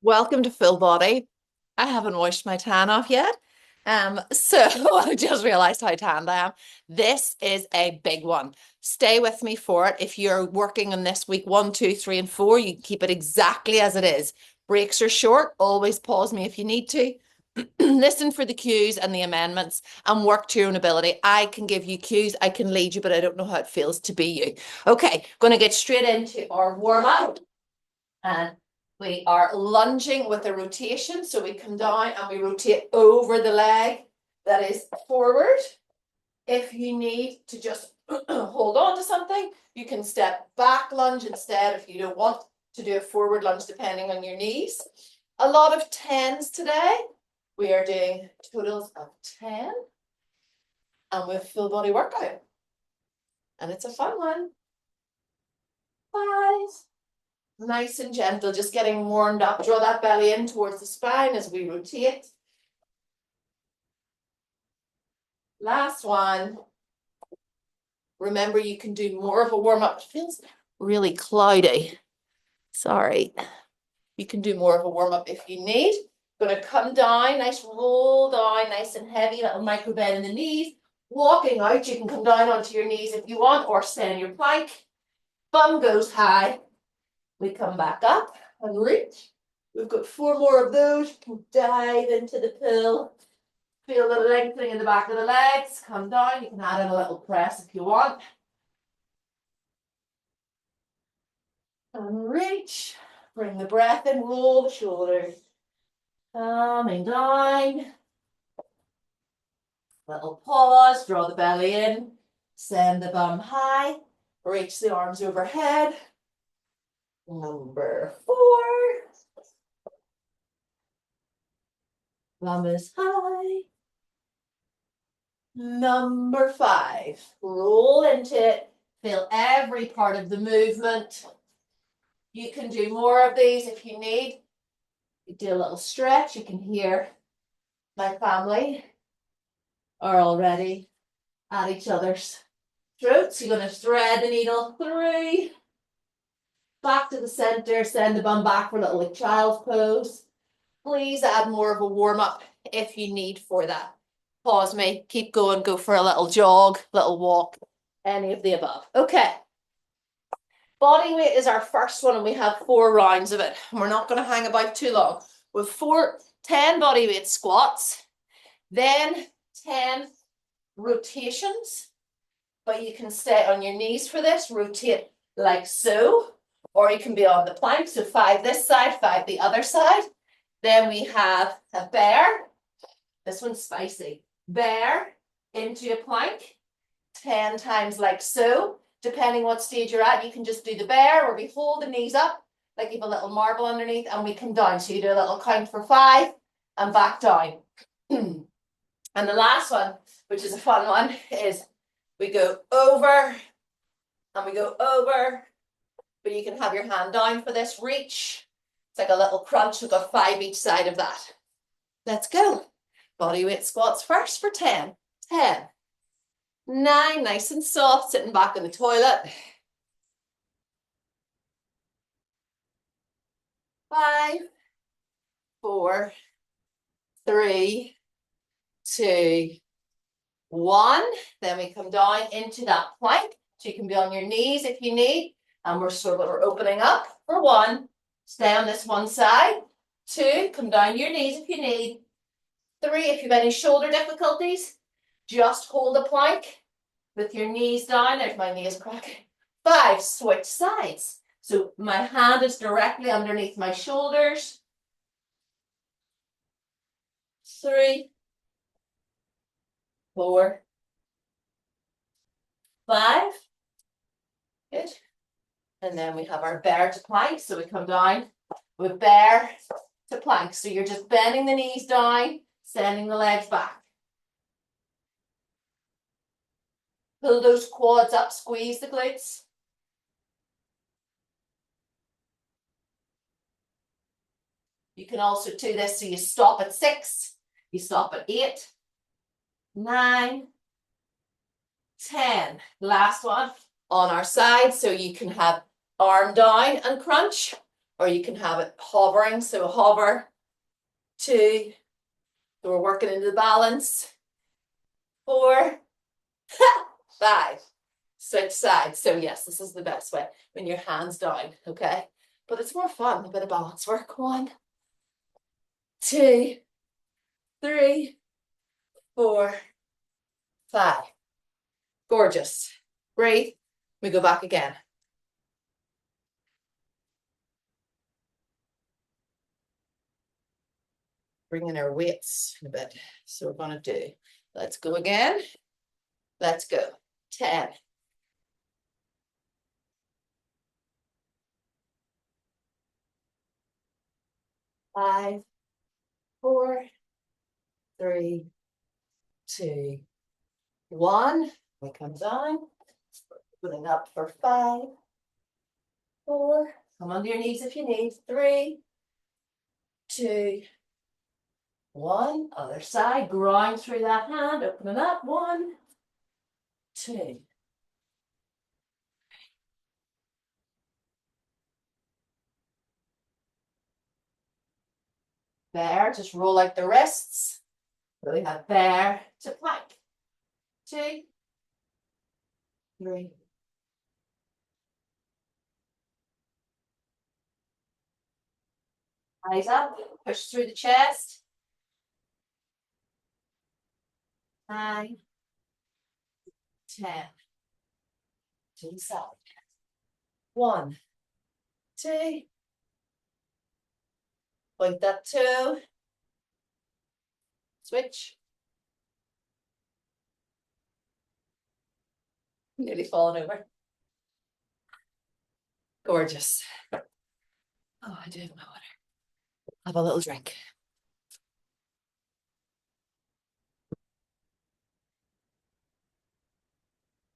Welcome to Full Body. I haven't washed my tan off yet. So I just realized how tanned I am. This is a big one. Stay with me for it. If you're working on this week one, two, three, and four, you can keep it exactly as it is. Breaks are short. Always pause me if you need to. Listen for the cues and the amendments and work to your own ability. I can give you cues, I can lead you, but I don't know how it feels to be you. Okay, going to get straight into our warm up. And we are lunging with a rotation. So we come down and we rotate over the leg that is forward. If you need to just hold on to something, you can step back lunge instead if you don't want to do a forward lunge, depending on your knees. A lot of 10s today. We are doing totals of 10 and with full body workout. And it's a fun one. 5. Nice and gentle, just getting warmed up. Draw that belly in towards the spine as we rotate. Last one. Remember, you can do more of a warm-up. It feels really cloudy. Sorry. You can do more of a warm-up if you need. Going to come down, nice roll down, nice and heavy, little micro bend in the knees. Walking out, you can come down onto your knees if you want, or stay in your plank. Bum goes high. We come back up and reach. We've got 4 more of those. You can dive into the pool. Feel the lengthening in the back of the legs. Come down. You can add in a little press if you want. And reach. Bring the breath in. Roll the shoulders. Coming down. Little pause. Draw the belly in. Send the bum high. Reach the arms overhead. Number 4. Bum is high. Number 5. Roll into it. Feel every part of the movement. You can do more of these if you need. You do a little stretch. You can hear my family are already at each other's throats. You're going to thread the needle through. Back to the center. Send the bum back for a little like child's pose. Please add more of a warm-up if you need for that. Pause me, keep going, go for a little jog, little walk, any of the above. Okay. Body weight is our first one and we have 4 rounds of it. We're not going to hang about too long. With 10 body weight squats, then 10 rotations, but you can stay on your knees for this, rotate like so, or you can be on the plank. So 5 this side, 5 the other side. Then we have a bear. This one's spicy. Bear into a plank 10 times like so. Depending what stage you're at, you can just do the bear where we hold the knees up like you have a little marble underneath and we come down. So you do a little count for 5 and back down. And the last one, which is a fun one, is we go over and we go over, but you can have your hand down for this reach. It's like a little crunch. We've got 5 each side of that. Let's go. Body weight squats first for 10. 10. 9, nice and soft, sitting back in the toilet. 5, 4, 3, 2, 1. Then we come down into that plank. So you can be on your knees if you need. And we're opening up for 1. Stay on this one side. 2, come down your knees if you need. 3, if you have any shoulder difficulties, just hold a plank with your knees down. There's my knees cracking. 5, switch sides. So my hand is directly underneath my shoulders. 3, 4, 5. Good. And then we have our bear to plank. So we come down with bear to plank. So you're just bending the knees down, sending the legs back. Pull those quads up, squeeze the glutes. You can also do this so you stop at 6, you stop at 8, 9, 10. Last one on our side, so you can have arm down and crunch, or you can have it hovering. So hover, 2, so we're working into the balance, 4, 5, switch sides. So yes, this is the best way when your hands down, okay? But it's more fun, a bit of balance work. 1, 2, 3, 4, 5. Gorgeous. Breathe. We go back again. Bringing our weights a bit. So we're going to do, let's go again. Let's go. 10. 5, 4, 3, 2, 1. We come down. Pulling up for 5, 4. Come onto your knees if you need. 3, 2, 1. Other side. Grind through that hand. Open it up. 1, 2. There. Just roll out the wrists. So we have bear to plank. 2, 3. Eyes up. Push through the chest. 9, 10. To the side. 1, 2. Point that toe. Switch. Nearly fallen over. Gorgeous. Oh, I do have my water. Have a little drink.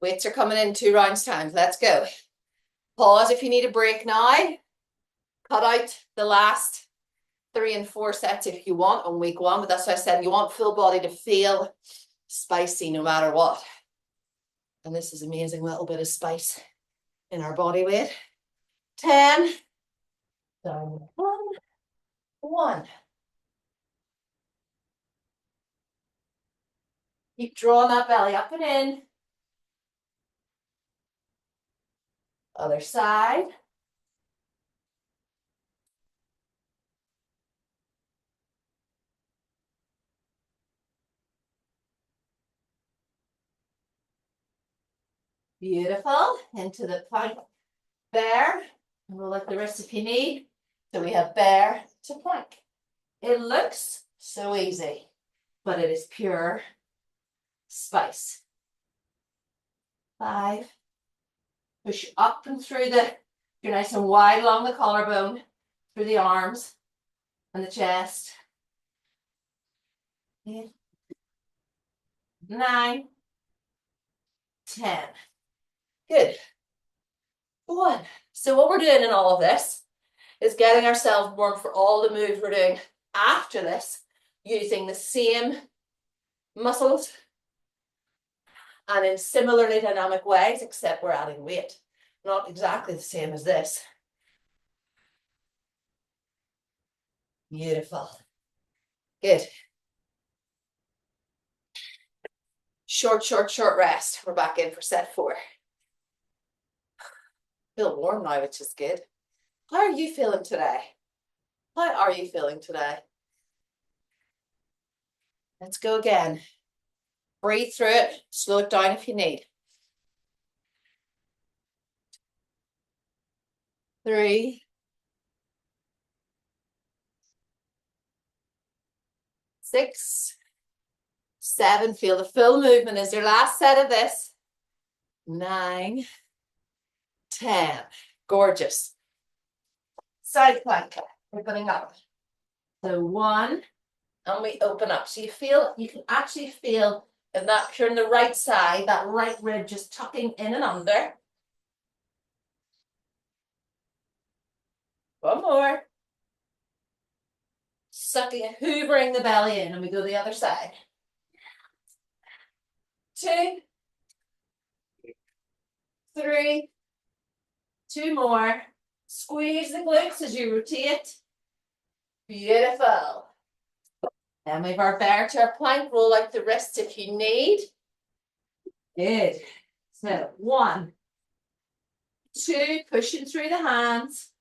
Weights are coming in 2 rounds time. Let's go. Pause if you need a break now. Cut out the last 3 and 4 sets if you want on week 1, but that's why I said you want full body to feel spicy no matter what. And this is amazing little bit of spice in our body weight. 10. Down 1. 1. Keep drawing that belly up and in. Other side. Beautiful. Into the plank bear. And we'll let the wrist if you need. So we have bear to plank. It looks so easy, but it is pure spice. 5. Push up and through you're nice and wide along the collarbone, through the arms and the chest. 8, 9, 10. Good. 1. So what we're doing in all of this is getting ourselves warm for all the moves we're doing after this, using the same muscles and in similarly dynamic ways, except we're adding weight. Not exactly the same as this. Beautiful. Good. Short rest. We're back in for set 4. Feel warm now, which is good. How are you feeling today? How are you feeling today? Let's go again. Breathe through it. Slow it down if you need. 3, 6, 7. Feel the full movement is your last set of this. 9, 10. Gorgeous. Side plank. Opening up. So 1, and we open up. So you can actually feel if you're on the right side, that right rib just tucking in and under. 1 more. Sucking, hoovering the belly in, and we go the other side. 2, 3, 2 more. Squeeze the glutes as you rotate. Beautiful. Then we have our bear to our plank. Roll out the wrists if you need. Good. So 1, 2, pushing through the hands.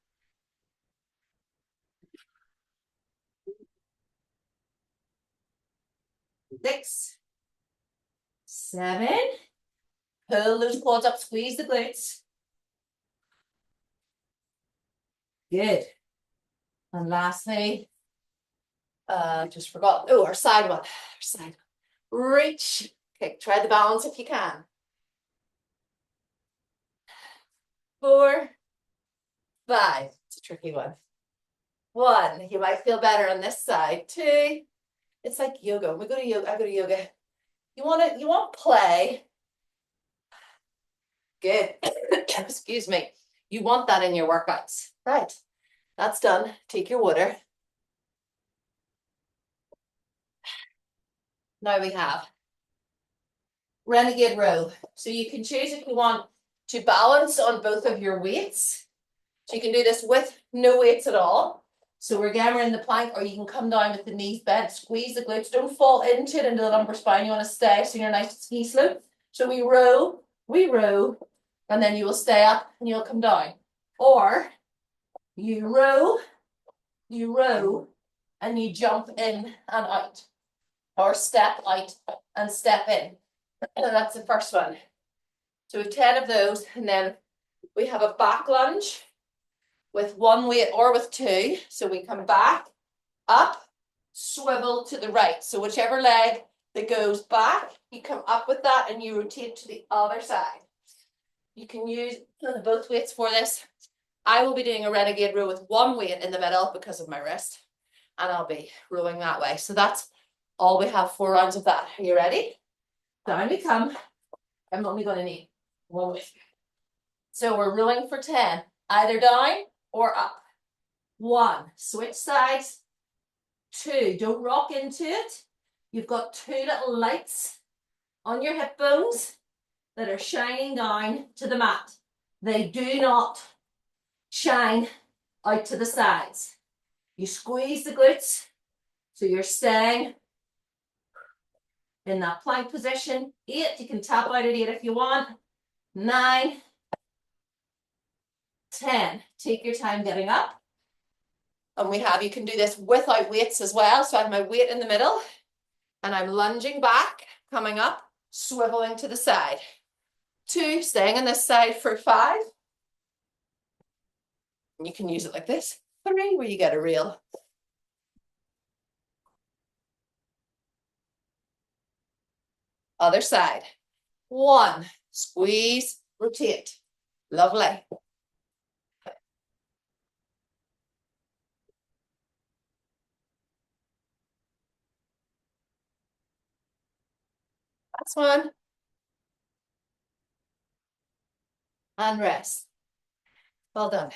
6, 7. Pull those quads up, squeeze the glutes. Good. And lastly, just forgot. Oh, our side one. Our side. Reach. Okay, try the balance if you can. 4, 5. It's a tricky one. 1. You might feel better on this side. 2. It's like yoga. We go to yoga. I go to yoga. You want play. Good. Excuse me. You want that in your workouts. Right. That's done. Take your water. Now we have Renegade row. So you can choose if you want to balance on both of your weights. So you can do this with no weights at all. So we're in the plank, or you can come down with the knees bent, squeeze the glutes. Don't fall into it, into the lumbar spine. You want to stay so you're nice ski slope. So we row, and then you will stay up and you'll come down. Or you row, and you jump in and out. Or step out and step in. And that's the first one. So we have 10 of those, and then we have a back lunge with 1 weight or with 2. So we come back, up, swivel to the right. So whichever leg that goes back, you come up with that and you rotate to the other side. You can use both weights for this. I will be doing a Renegade row with 1 weight in the middle because of my wrist, and I'll be rowing that way. So that's all we have. 4 rounds of that. Are you ready? Down we come. I'm only going to need 1 weight. So we're rowing for 10, either down or up. 1, switch sides. 2, don't rock into it. You've got 2 little lights on your hip bones that are shining down to the mat. They do not shine out to the sides. You squeeze the glutes, so you're staying in that plank position. 8, you can tap out at 8 if you want. 9, 10. Take your time getting up. And you can do this without weights as well. So I have my weight in the middle, and I'm lunging back, coming up, swiveling to the side. 2, staying on this side for 5. And you can use it like this. 3, where you get a reel. Other side. 1, squeeze, rotate. Lovely. Last one. And rest. Well done. I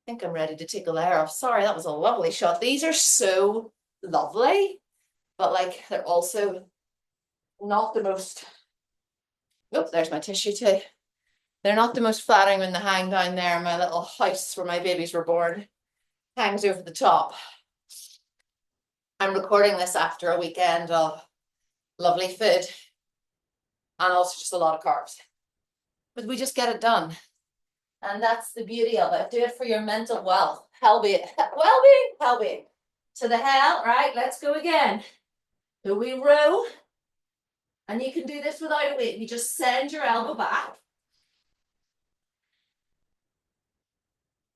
think I'm ready to take a layer off. Sorry, that was a lovely shot. These are so lovely, but like they're also not the most, oh, there's my tissue too. They're not the most flattering when they hang down there. My little house where my babies were born hangs over the top. I'm recording this after a weekend of lovely food and also just a lot of carbs. But we just get it done. And that's the beauty of it. Do it for your mental wealth. Well-being. To the hell, right? Let's go again. So we row. And you can do this without a weight. You just send your elbow back.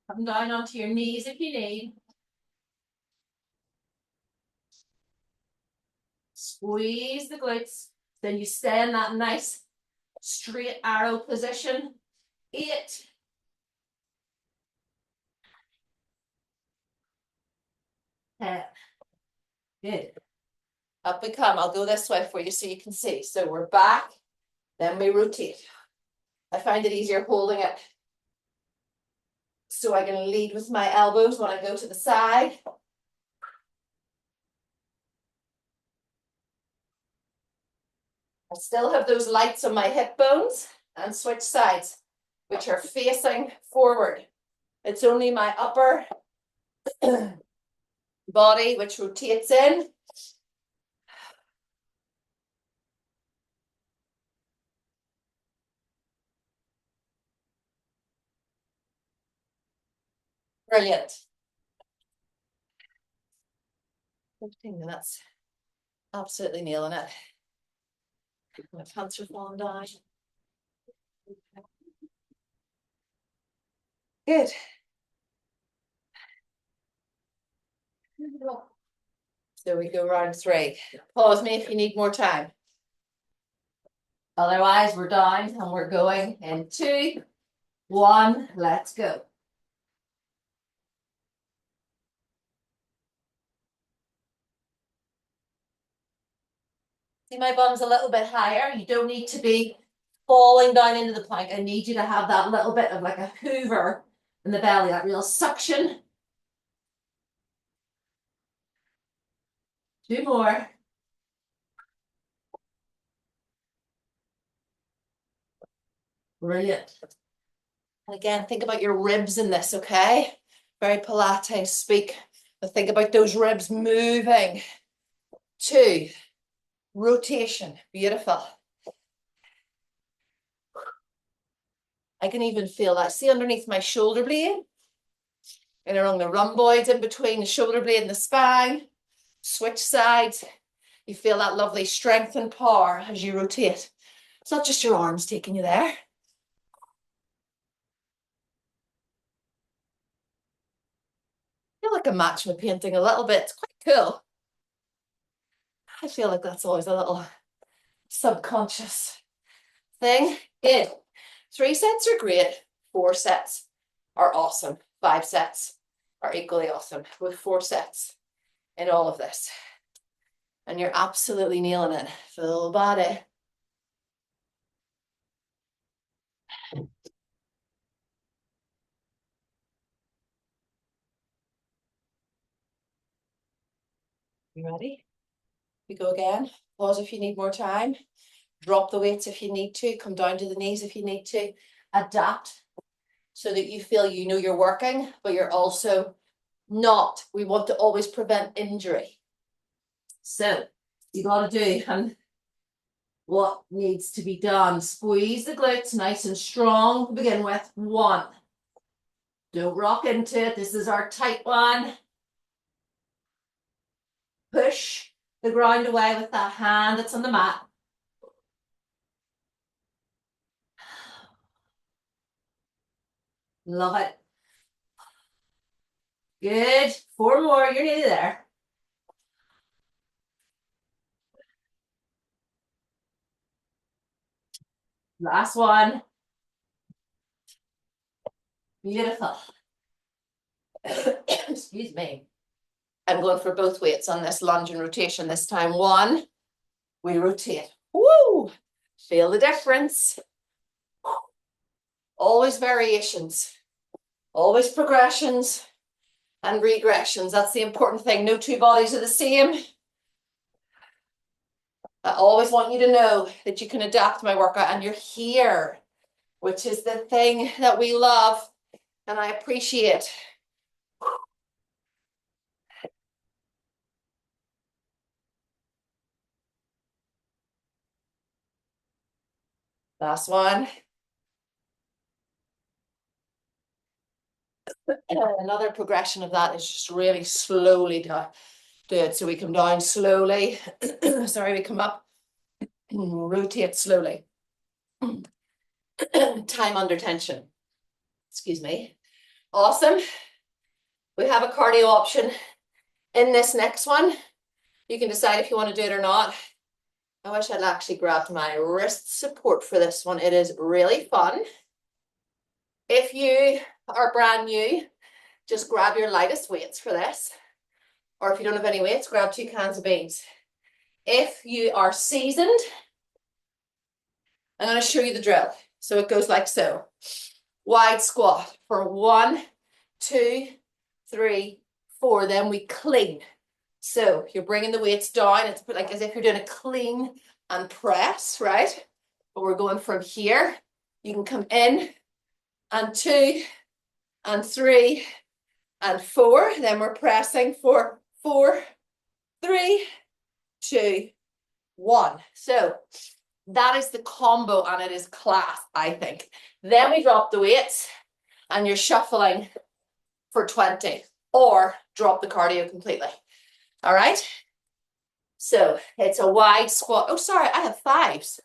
Come down onto your knees if you need. Squeeze the glutes. Then you stay in that nice straight arrow position. 8. 10. Good. Up we come. I'll go this way for you so you can see. So we're back, then we rotate. I find it easier holding it so I can lead with my elbows when I go to the side. I still have those lights on my hip bones, and switch sides, which are facing forward. It's only my upper body which rotates in. Brilliant. 15 minutes. Absolutely nailing it. My pants are falling down. Good. So we go round 3. Pause me if you need more time. Otherwise, we're down and we're going in 2, 1. Let's go. See, my bum's a little bit higher. You don't need to be falling down into the plank. I need you to have that little bit of like a hoover in the belly, that real suction. 2 more. Brilliant. And again, think about your ribs in this, okay? Very Pilates speak. But think about those ribs moving. 2. Rotation. Beautiful. I can even feel that. See underneath my shoulder blade? And along the rhomboids in between the shoulder blade and the spine. Switch sides. You feel that lovely strength and power as you rotate. It's not just your arms taking you there. I feel like a match with painting a little bit. It's quite cool. I feel like that's always a little subconscious thing. Good. 3 sets are great. 4 sets are awesome. 5 sets are equally awesome with 4 sets in all of this. And you're absolutely nailing it. Full body. You ready? We go again. Pause if you need more time. Drop the weights if you need to. Come down to the knees if you need to. Adapt so that you feel you know you're working, but you're also not. We want to always prevent injury. So you got to do what needs to be done. Squeeze the glutes nice and strong to begin with. 1. Don't rock into it. This is our tight one. Push the ground away with that hand that's on the mat. Love it. Good. 4 more. You're nearly there. Last one. Beautiful. Excuse me. I'm going for both weights on this lunge and rotation this time. 1. We rotate. Woo! Feel the difference. Always variations. Always progressions and regressions. That's the important thing. No 2 bodies are the same. I always want you to know that you can adapt my workout and you're here, which is the thing that we love and I appreciate. Last one. Another progression of that is just really slowly to do it. So we come down slowly. Sorry, we come up. Rotate slowly. Time under tension. Excuse me. Awesome. We have a cardio option in this next one. You can decide if you want to do it or not. I wish I'd actually grabbed my wrist support for this one. It is really fun. If you are brand new, just grab your lightest weights for this. Or if you don't have any weights, grab 2 cans of beans. If you are seasoned, I'm going to show you the drill. So it goes like so. Wide squat for 1, 2, 3, 4. Then we clean. So you're bringing the weights down. It's like as if you're doing a clean and press, right? But we're going from here. You can come in and 2, and 3 and 4. Then we're pressing for 4, 3, 2, 1. So that is the combo, and it is class, I think. Then we drop the weights and you're shuffling for 20, or drop the cardio completely. All right. So it's a wide squat. Oh, sorry, I have 5s.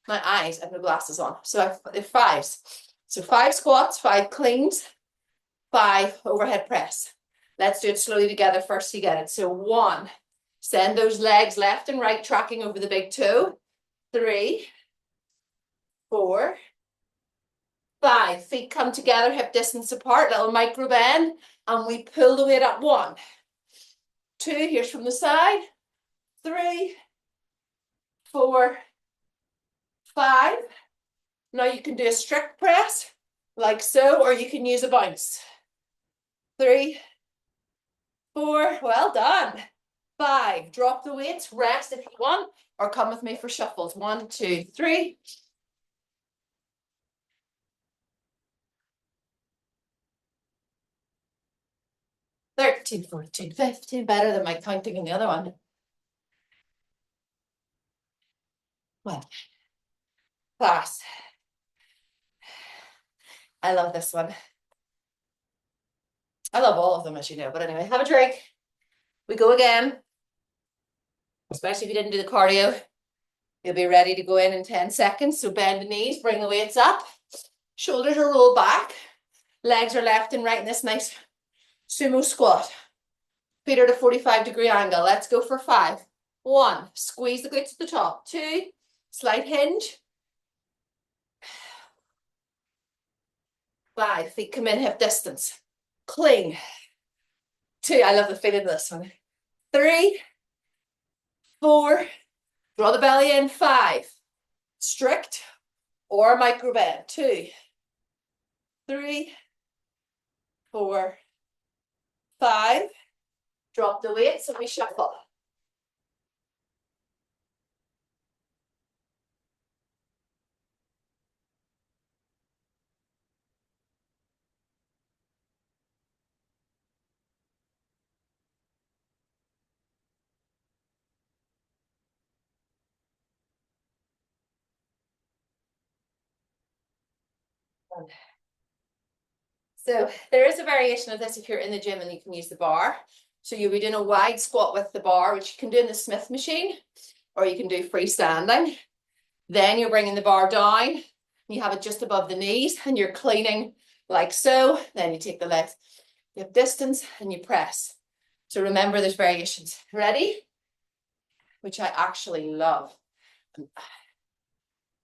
My eyes, I have no glasses on. So I have 5s. So 5 squats, 5 cleans, 5 overhead press. Let's do it slowly together first so you get it. So 1, send those legs left and right, tracking over the big toe. 3, 4, 5. Feet come together, hip distance apart, little micro bend, and we pull the weight up. 1, 2, here's from the side. 3, 4, 5. Now you can do a strict press, like so, or you can use a bounce. 3, 4, well done. 5, drop the weights, rest if you want, or come with me for shuffles. 1, 2, 3. 13, 14, 15, better than my counting in the other one. Well, class. I love this one. I love all of them, as you know, but anyway, have a drink. We go again. Especially if you didn't do the cardio. You'll be ready to go in 10 seconds. So bend the knees, bring the weights up. Shoulders are rolled back. Legs are left and right in this nice sumo squat. Feet are at a 45-degree angle. Let's go for 5. 1, squeeze the glutes at the top. 2, slight hinge. 5, feet come in hip distance. Cling. 2, I love the feeling of this one. 3, 4, draw the belly in. 5, strict or micro bend. 2, 3, 4, 5. Drop the weights and we shuffle. So there is a variation of this if you're in the gym and you can use the bar. So you'll be doing a wide squat with the bar, which you can do in the Smith machine, or you can do freestanding. Then you're bringing the bar down. You have it just above the knees and you're cleaning like so. Then you take the legs, you have distance and you press. So remember there's variations. Ready? Which I actually love.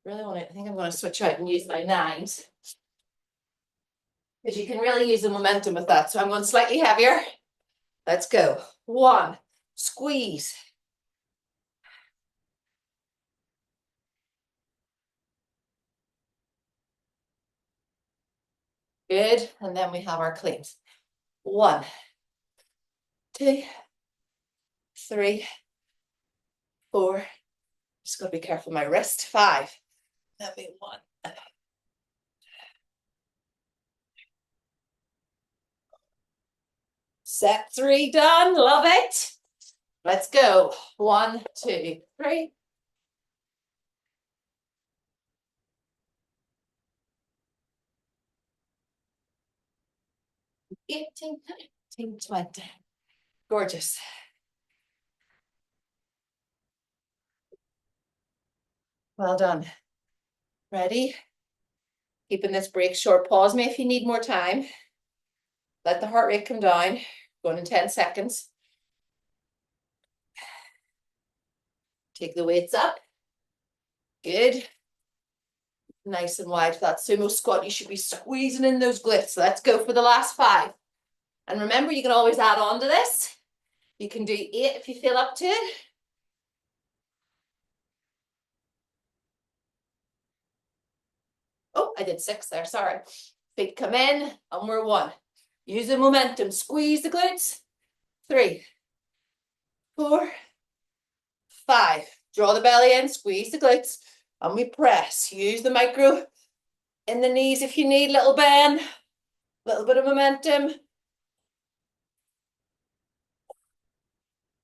Really want to, I think I'm going to switch out and use my 9s. Because you can really use the momentum with that. So I'm going slightly heavier. Let's go. 1, squeeze. Good. And then we have our cleans. 1, 2, 3, 4. Just got to be careful of my wrist. 5. That'd be 1. Set 3 done. Love it. Let's go. 1, 2, 3. 18, 19, 20. Gorgeous. Well done. Ready? Keeping this break short. Pause me if you need more time. Let the heart rate come down. Going in 10 seconds. Take the weights up. Good. Nice and wide for that sumo squat. You should be squeezing in those glutes. Let's go for the last 5. And remember, you can always add on to this. You can do 8 if you feel up to it. Oh, I did 6 there, sorry. Feet come in, and we're 1. Use the momentum, squeeze the glutes. 3, 4, 5. Draw the belly in, squeeze the glutes, and we press. Use the micro in the knees if you need, little bend. Little bit of momentum.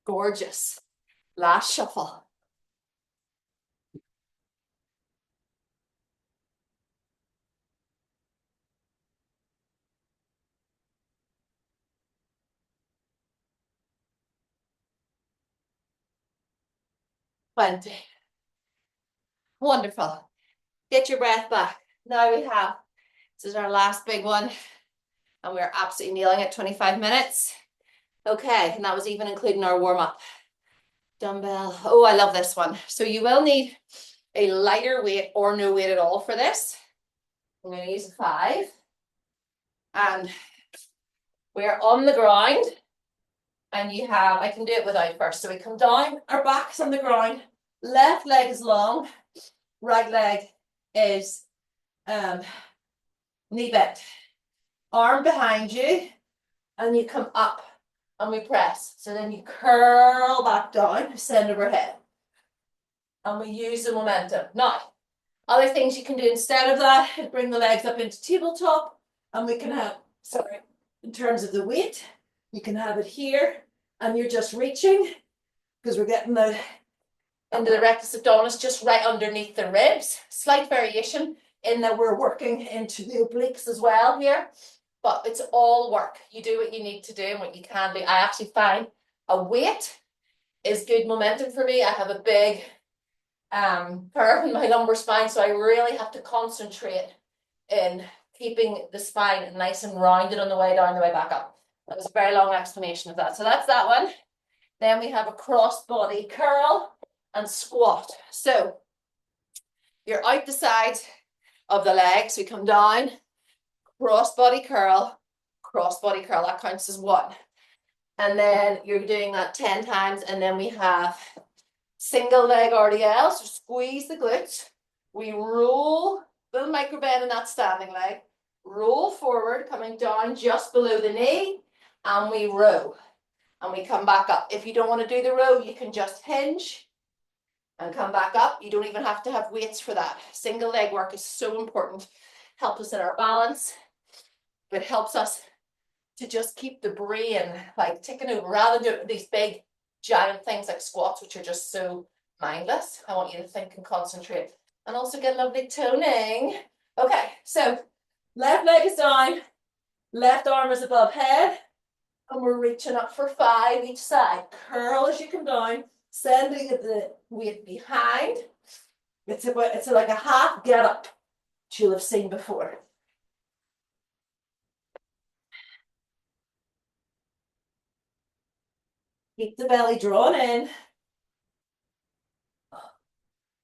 Gorgeous. Last shuffle. Plenty. Wonderful. Get your breath back. Now we have, this is our last big one, and we're absolutely nailing it, 25 minutes. Okay, and that was even including our warm-up. Dumbbell. Oh, I love this one. So you will need a lighter weight or no weight at all for this. I'm going to use a 5. And we're on the ground. And you have, I can do it without first. So we come down, our back's on the ground. Left leg is long. Right leg is knee bent. Arm behind you. And you come up and we press. So then you curl back down, send overhead. And we use the momentum. Now, other things you can do instead of that, bring the legs up into tabletop, and we can have, sorry, in terms of the weight, you can have it here, and you're just reaching, because we're getting the into the rectus abdominis just right underneath the ribs. Slight variation in that we're working into the obliques as well here, but it's all work. You do what you need to do and what you can do. I actually find a weight is good momentum for me. I have a big curve in my lumbar spine, so I really have to concentrate in keeping the spine nice and rounded on the way down, the way back up. That was a very long explanation of that. So that's that one. Then we have a cross body curl and squat. So you're out the sides of the legs. We come down, cross body curl, cross body curl. That counts as 1. And then you're doing that 10 times. And then we have single leg RDL, so squeeze the glutes. We roll, little micro bend in that standing leg. Roll forward, coming down just below the knee, and we row. And we come back up. If you don't want to do the row, you can just hinge and come back up. You don't even have to have weights for that. Single leg work is so important. Helps us in our balance. It helps us to just keep the brain like ticking over rather than doing these big giant things like squats, which are just so mindless. I want you to think and concentrate and also get lovely toning. Okay, so left leg is down, left arm is above head, and we're reaching up for 5 each side. Curl as you come down, sending the weight behind. It's like a half get up, which you'll have seen before. Keep the belly drawn in.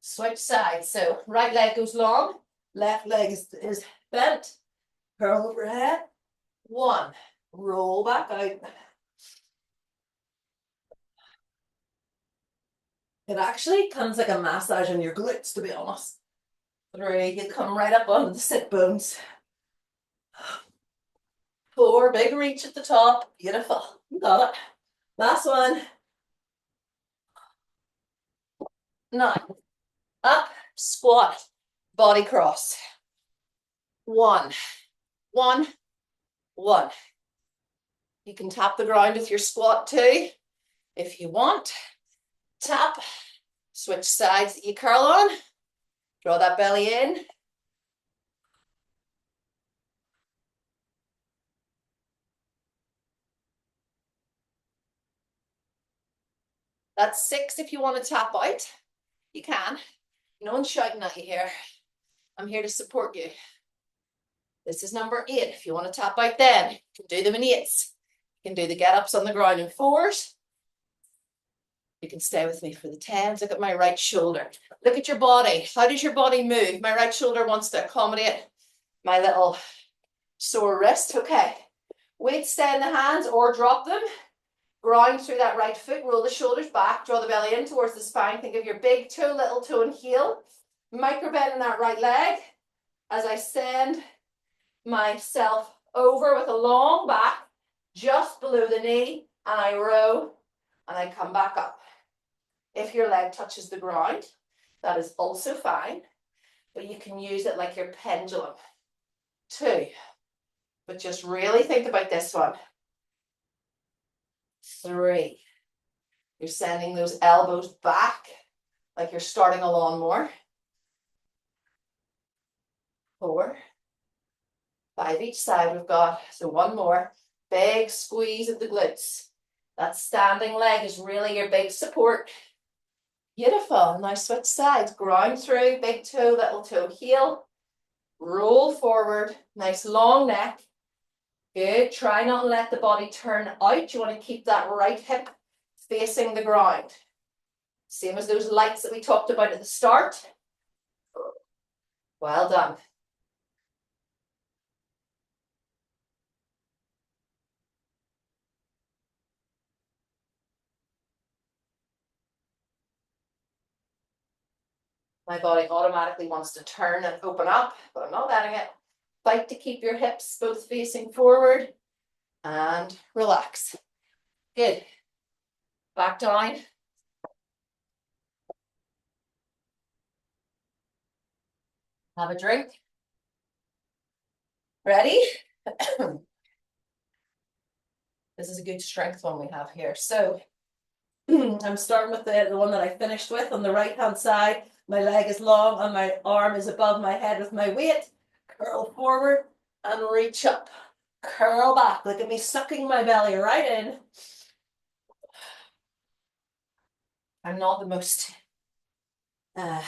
Switch sides. So right leg goes long, left leg is bent. Curl overhead. 1. Roll back out. It actually comes like a massage on your glutes, to be honest. 3. You come right up onto the sit bones. 4. Big reach at the top. Beautiful. You got it. Last one. 9. Up, squat, body cross. 1, 1, 1. You can tap the ground with your squat too, if you want. Tap, switch sides that you curl on. Draw that belly in. That's 6 if you want to tap out. You can. No one's shouting at you here. I'm here to support you. This is number 8. If you want to tap out then, you can do them in 8s. You can do the get-ups on the ground in 4s. You can stay with me for the 10s. Look at my right shoulder. Look at your body. How does your body move? My right shoulder wants to accommodate my little sore wrist. Okay. Weight stay in the hands or drop them. Ground through that right foot. Roll the shoulders back. Draw the belly in towards the spine. Think of your big toe, little toe, and heel. Micro bend in that right leg as I send myself over with a long back just below the knee, and I row and I come back up. If your leg touches the ground, that is also fine, but you can use it like your pendulum. 2, but just really think about this one. 3. You're sending those elbows back like you're starting a lawnmower. 4. 5 each side we've got. So 1 more. Big squeeze of the glutes. That standing leg is really your big support. Beautiful. Now switch sides. Ground through, big toe, little toe, heel. Roll forward. Nice long neck. Good. Try not to let the body turn out. You want to keep that right hip facing the ground. Same as those lights that we talked about at the start. Well done. My body automatically wants to turn and open up, but I'm not letting it. Fight to keep your hips both facing forward and relax. Good. Back down. Have a drink. Ready? This is a good strength one we have here. So I'm starting with the one that I finished with on the right hand side. My leg is long and my arm is above my head with my weight. Curl forward and reach up. Curl back. Look at me sucking my belly right in. I'm not the most, I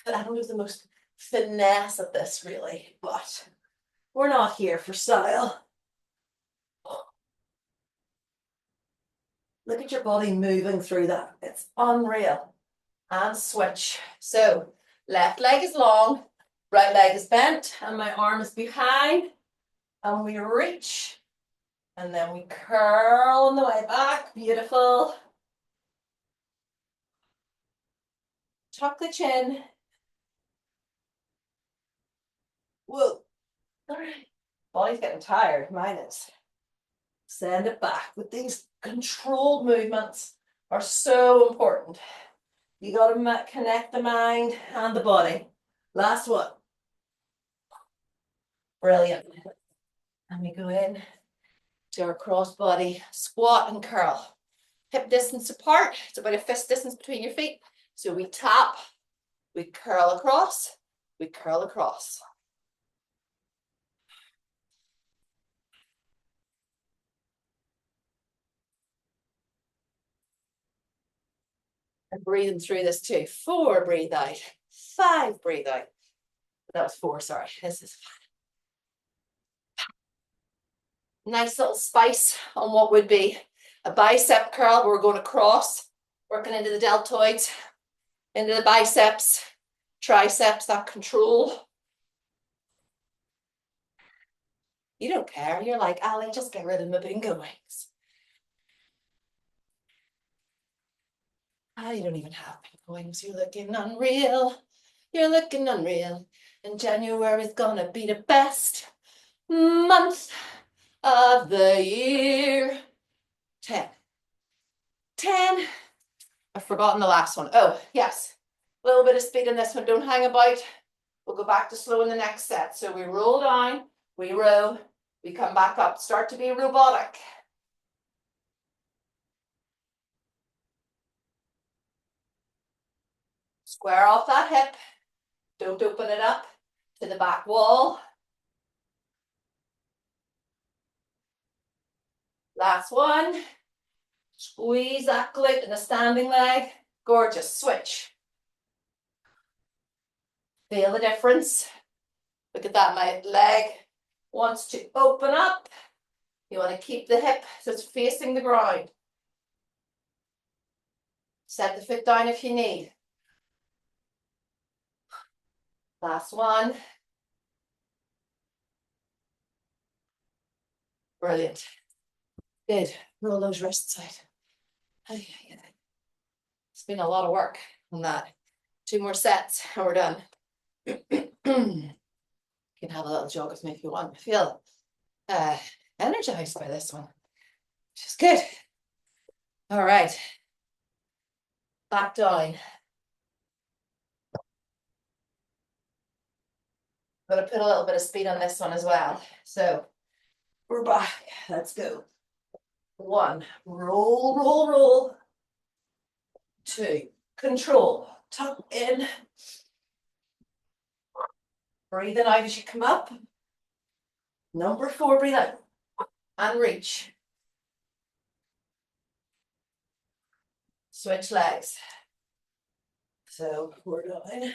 don't have the most finesse at this really, but we're not here for style. Look at your body moving through that. It's unreal. And switch. So left leg is long, right leg is bent, and my arm is behind. And we reach. And then we curl on the way back. Beautiful. Tuck the chin. Whoa. All right. Body's getting tired. Mine is. Send it back. With these controlled movements are so important. You got to connect the mind and the body. Last one. Brilliant. And we go in to our cross body squat and curl. Hip distance apart. It's about a fist distance between your feet. So we tap, we curl across, we curl across. And breathing through this too. 4, breathe out. 5, breathe out. That was 4, sorry. This is 5. Nice little spice on what would be a bicep curl. We're going across, working into the deltoids, into the biceps, triceps, that control. You don't care. You're like, Ali, just get rid of my bingo wings. You don't even have bingo wings. You're looking unreal. You're looking unreal. And January's gonna be the best month of the year. 10. 10. I've forgotten the last one. Oh, yes. A little bit of speed in this one. Don't hang about. We'll go back to slow in the next set. So we roll down, we row, we come back up. Start to be robotic. Square off that hip. Don't open it up to the back wall. Last one. Squeeze that glute in the standing leg. Gorgeous. Switch. Feel the difference. Look at that. My leg wants to open up. You want to keep the hip so it's facing the ground. Set the foot down if you need. Last one. Brilliant. Good. Roll those wrists out. It's been a lot of work on that. 2 more sets and we're done. You can have a little jog with me if you want. I feel energized by this one, which is good. All right. Back down. I'm going to put a little bit of speed on this one as well. So we're back. Let's go. 1, roll, roll, roll. 2, control, tuck in. Breathe it out as you come up. Number 4, breathe out and reach. Switch legs. So we're going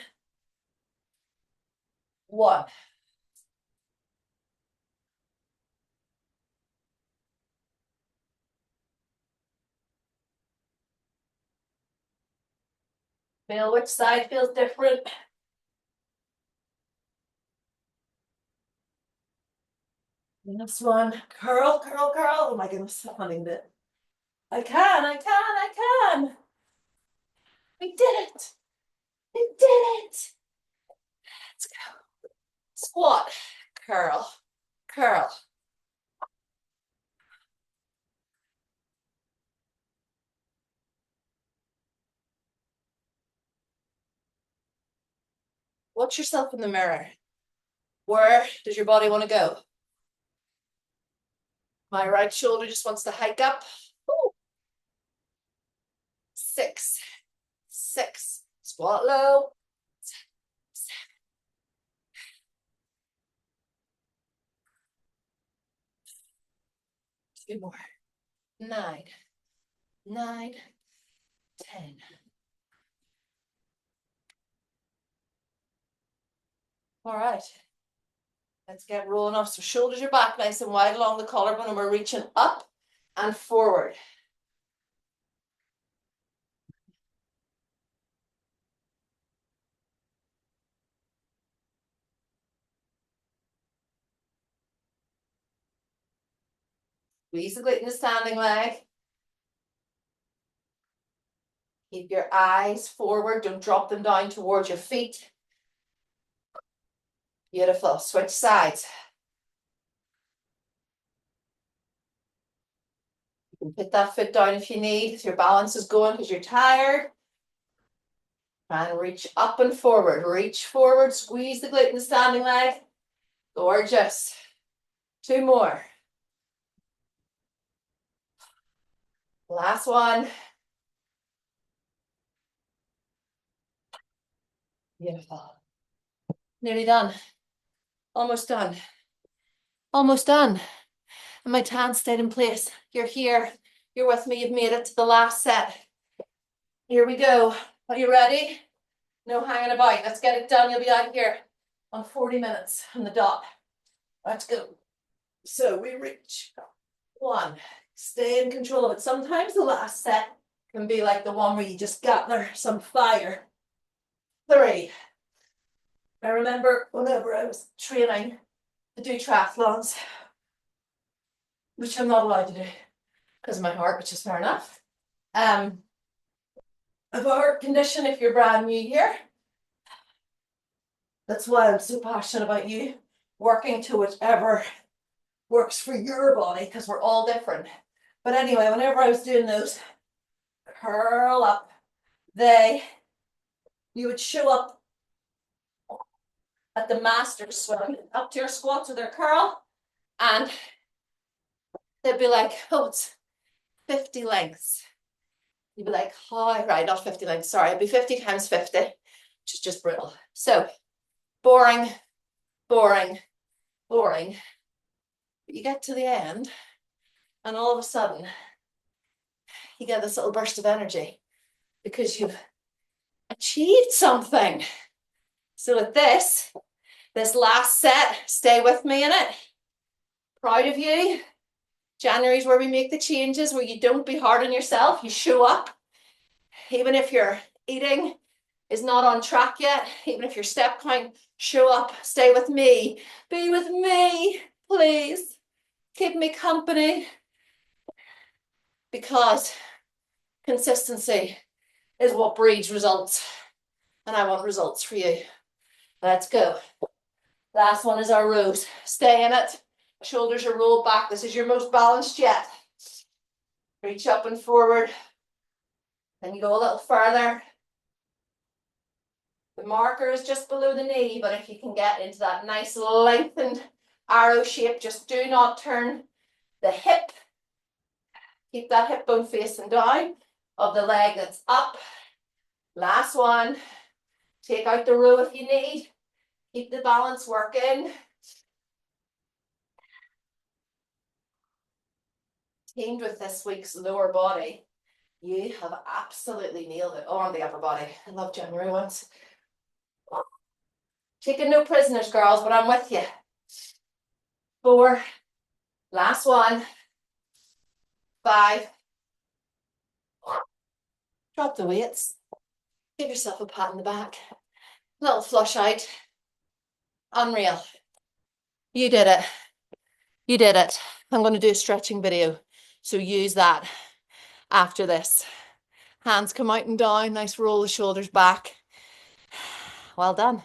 1. Feel which side feels different. This one, curl, curl, curl. Oh my goodness, I'm hunting it. I can. We did it. We did it. Let's go. Squat, curl, curl. Watch yourself in the mirror. Where does your body want to go? My right shoulder just wants to hike up. Ooh. 6, 6. Squat low. 7. 2 more. 9, 9, 10. All right. Let's get rolling off. So shoulders are back nice and wide along the collarbone, and we're reaching up and forward. Squeeze the glute in the standing leg. Keep your eyes forward. Don't drop them down towards your feet. Beautiful. Switch sides. You can put that foot down if you need, if your balance is going because you're tired. Try and reach up and forward. Reach forward. Squeeze the glute in the standing leg. Gorgeous. 2 more. Last one. Beautiful. Nearly done. Almost done. Almost done. And my tan stayed in place. You're here. You're with me. You've made it to the last set. Here we go. Are you ready? No hanging about. Let's get it done. You'll be out here on 40 minutes on the dot. Let's go. So we reach 1. Stay in control of it. Sometimes the last set can be like the one where you just gather some fire. 3. I remember whenever I was training to do triathlons, which I'm not allowed to do because of my heart, which is fair enough. I have a heart condition if you're brand new here. That's why I'm so passionate about you working to whichever works for your body, because we're all different. But anyway, whenever I was doing those curl up, you would show up at the master's swim up to your squats with their curl, and they'd be like, oh, it's 50 lengths. You'd be like, oh, right, not 50 lengths, sorry, it'd be 50 times 50, which is just brutal. So boring, boring, boring. But you get to the end, and all of a sudden, you get this little burst of energy because you've achieved something. So with this last set, stay with me in it. Proud of you. January's where we make the changes, where you don't be hard on yourself. You show up. Even if your eating is not on track yet, even if your step count, show up. Stay with me. Be with me, please. Keep me company. Because consistency is what breeds results. And I want results for you. Let's go. Last one is our rows. Stay in it. Shoulders are rolled back. This is your most balanced yet. Reach up and forward. Then you go a little further. The marker is just below the knee, but if you can get into that nice lengthened arrow shape, just do not turn the hip. Keep that hip bone facing down of the leg that's up. Last one. Take out the row if you need. Keep the balance working. Teamed with this week's lower body, you have absolutely nailed it. Oh, on the upper body. I love January ones. Taking no prisoners, girls, but I'm with you. 4. Last one. 5. Drop the weights. Give yourself a pat on the back. Little flush out. Unreal. You did it. You did it. I'm going to do a stretching video, so use that after this. Hands come out and down. Nice roll the shoulders back. Well done.